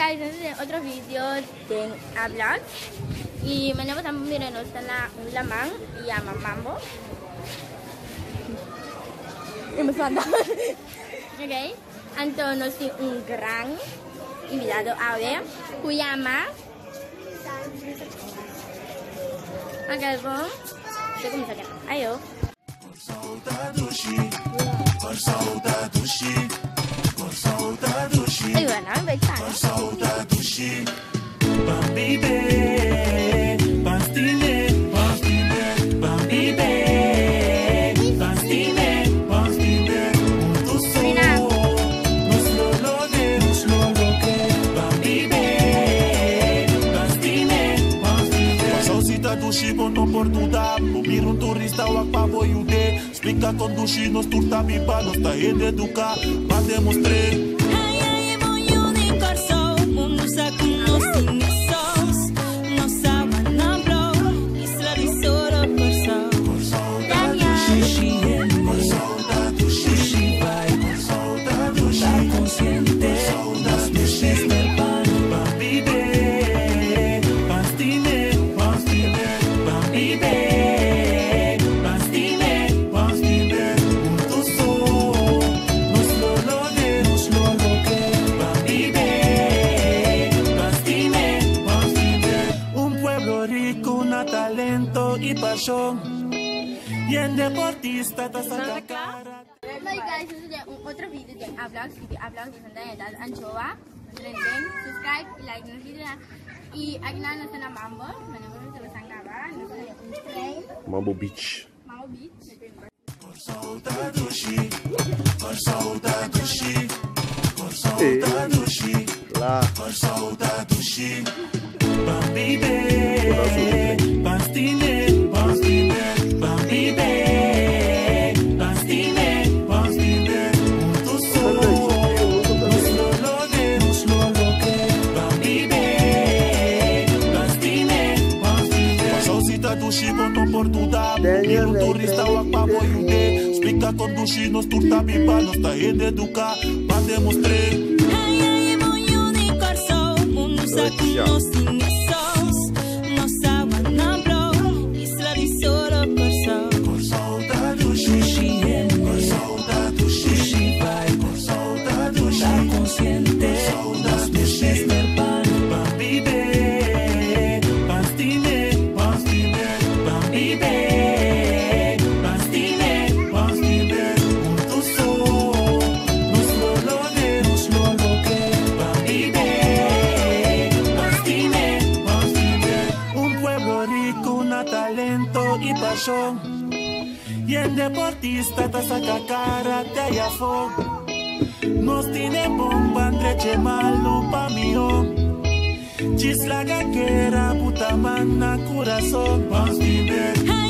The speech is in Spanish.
guys, este es otro video de hablar. Y mañana vamos a mirarnos un lamang y llama Mambo. Ok, entonces tiene un gran invitado a ver, que llama Agalbon. Yo comienzo acá. Ayo. Ay, bueno, me oportunidad, mira un turista o a boiude, explica con dushi nos turta mi pa, nos está en educa, pa demostrar. Ai ai moyo de corso, mundo sa con los inicios, no saben no bro, isla de solo corso. Sushi sushi vai, está consciente, las meses del pan, y pasión, y el deportista te saca cara. Hey guys, este es otro video de hablar, de Anchoa. Subscribe y like nos video. Y aquí nada nos está Mambo. Mambo Beach. Mambo Beach. Lá. Dushi con oportunidad, mira un turista o a boiude, explica con dushi nos turta mi pa, nos está en educa, pa demostrar. Ai ai moyo de corso, mundo sa con los inicios, no saben no bro, isla de solo corso. Sushi sushi vai, está consciente, las meses del pan. Y pasión, y el deportista te saca cara de allá afuera. Nos tiene bomba entre malo pa mío. Chisla gaquera, puta mana, corazón, vamos a vivir.